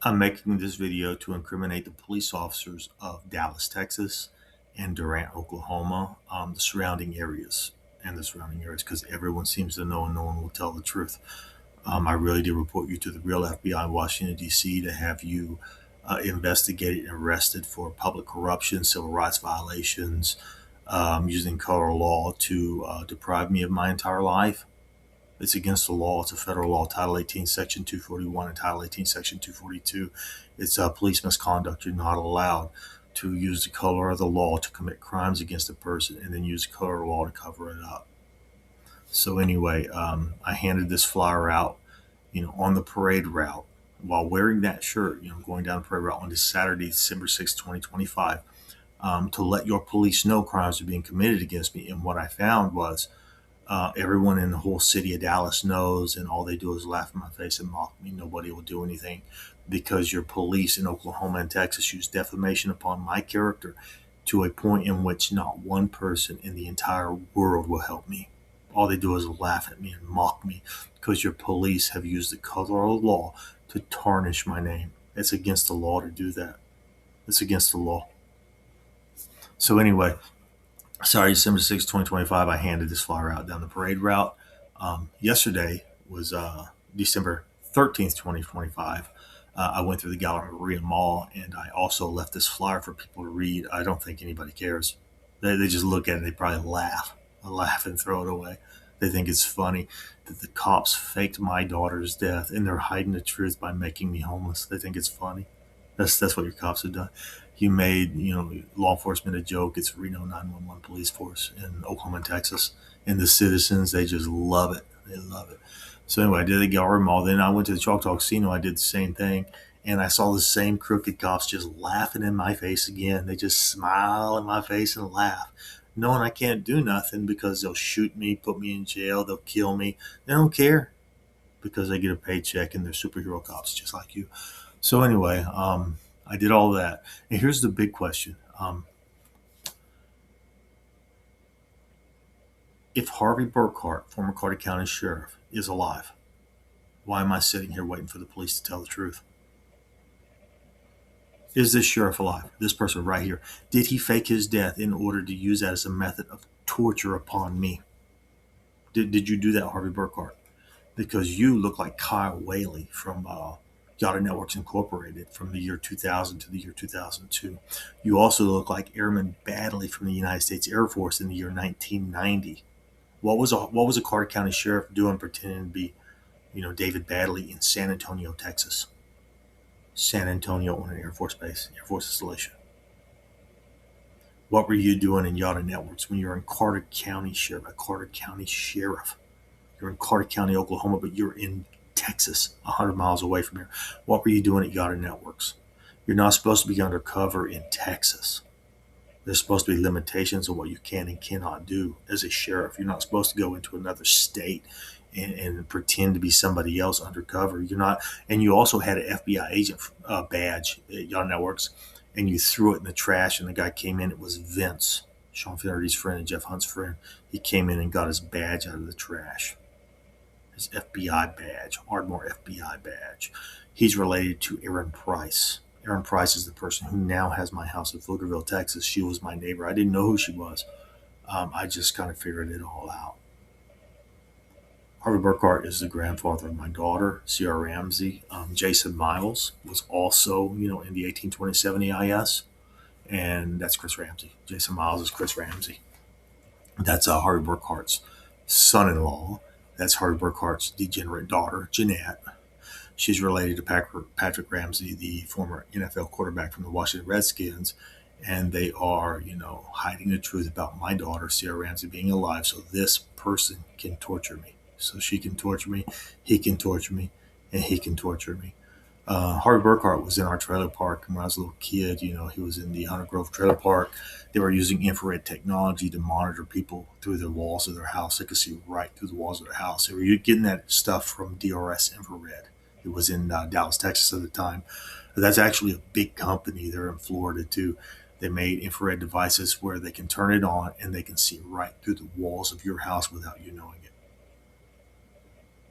I'm making this video to incriminate the police officers of Dallas, Texas, and Durant, Oklahoma, the surrounding areas, because everyone seems to know and no one will tell the truth. I really did report you to the real FBI in Washington, D.C. to have you investigated and arrested for public corruption, civil rights violations, using color law to deprive me of my entire life. It's against the law. It's a federal law, Title 18, Section 241, and Title 18, Section 242. It's police misconduct. You're not allowed to use the color of the law to commit crimes against a person and then use the color of the law to cover it up. So anyway, I handed this flyer out, on the parade route while wearing that shirt, going down the parade route on this Saturday, December 6th, 2025, to let your police know crimes are being committed against me. And what I found was everyone in the whole city of Dallas knows, and all they do is laugh in my face and mock me. Nobody will do anything because your police in Oklahoma and Texas use defamation upon my character to a point in which not one person in the entire world will help me. All they do is laugh at me and mock me because your police have used the color of the law to tarnish my name. It's against the law to do that. It's against the law. So anyway, sorry, December 6th, 2025, I handed this flyer out down the parade route. Yesterday was December 13th, 2025. I went through the Galleria Mall and I also left this flyer for people to read. I don't think anybody cares. They just look at it, they probably laugh and throw it away. They think it's funny that the cops faked my daughter's death and they're hiding the truth by making me homeless. They think it's funny. That's what your cops have done. You made law enforcement a joke. It's Reno 911 police force in Oklahoma and Texas, and the citizens, they just love it. They love it. So anyway, I did the Gallery Mall. Then I went to the Choctaw Casino. I did the same thing, and I saw the same crooked cops just laughing in my face again. They just smile in my face and laugh, knowing I can't do nothing because they'll shoot me, put me in jail, they'll kill me. They don't care because they get a paycheck and they're superhero cops just like you. So anyway, I did all that. And here's the big question. If Harvey Burkhart, former Carter County Sheriff, is alive, why am I sitting here waiting for the police to tell the truth? Is this sheriff alive? This person right here. Did he fake his death in order to use that as a method of torture upon me? Did you do that, Harvey Burkhart? Because you look like Kyle Whaley from Yada Networks Incorporated from the year 2000 to the year 2002. You also look like Airman Badley from the United States Air Force in the year 1990. What was a Carter County sheriff doing pretending to be, David Badley in San Antonio, Texas? San Antonio on an Air Force base, Air Force installation. What were you doing in Yada Networks when you were in Carter County Sheriff, a Carter County Sheriff? You're in Carter County, Oklahoma, but you're in Texas, 100 miles away from here. What were you doing at Yada Networks? You're not supposed to be undercover in Texas. There's supposed to be limitations on what you can and cannot do as a sheriff. You're not supposed to go into another state and pretend to be somebody else undercover. You're not, and you also had an FBI agent badge at Yada Networks, and you threw it in the trash, and the guy came in. It was Vince, Sean Finnerty's friend and Jeff Hunt's friend. He came in and got his badge out of the trash. His FBI badge, Ardmore FBI badge. He's related to Erin Price. Erin Price is the person who now has my house in Pflugerville, Texas. She was my neighbor. I didn't know who she was. I just kind of figured it all out. Harvey Burkhart is the grandfather of my daughter, Sierra Ramsey. Jason Miles was also, in the 1827 EIS, and that's Chris Ramsey. Jason Miles is Chris Ramsey. That's Harvey Burkhart's son-in-law. That's Harvey Burkhart's degenerate daughter, Jeanette. She's related to Patrick Ramsey, the former NFL quarterback from the Washington Redskins. And they are, hiding the truth about my daughter, Sierra Ramsey, being alive so this person can torture me. So she can torture me, he can torture me, and he can torture me. Harvey Burkhart was in our trailer park when I was a little kid. He was in the Hunter Grove trailer park. They were using infrared technology to monitor people through the walls of their house. They could see right through the walls of their house. They were getting that stuff from DRS Infrared. It was in Dallas, Texas at the time. That's actually a big company. They're in Florida too. They made infrared devices where they can turn it on and they can see right through the walls of your house without you knowing it.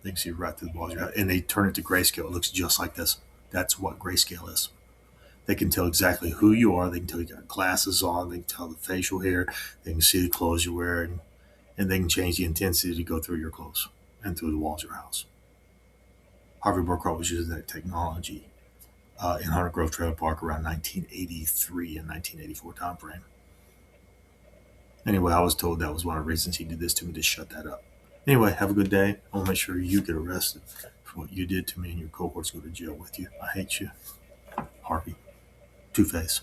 They can see right through the walls of your house. And they turn it to grayscale. It looks just like this. That's what grayscale is. They can tell exactly who you are. They can tell you got glasses on. They can tell the facial hair. They can see the clothes you're wearing, and they can change the intensity to go through your clothes and through the walls of your house. Harvey Burkhart was using that technology in Hunter Grove Trailer Park around 1983 and 1984 timeframe. Anyway, I was told that was one of the reasons he did this to me, to shut that up. Anyway, have a good day. I want to make sure you get arrested for what you did to me, and your cohorts go to jail with you. I hate you, Harvey. Two-Face.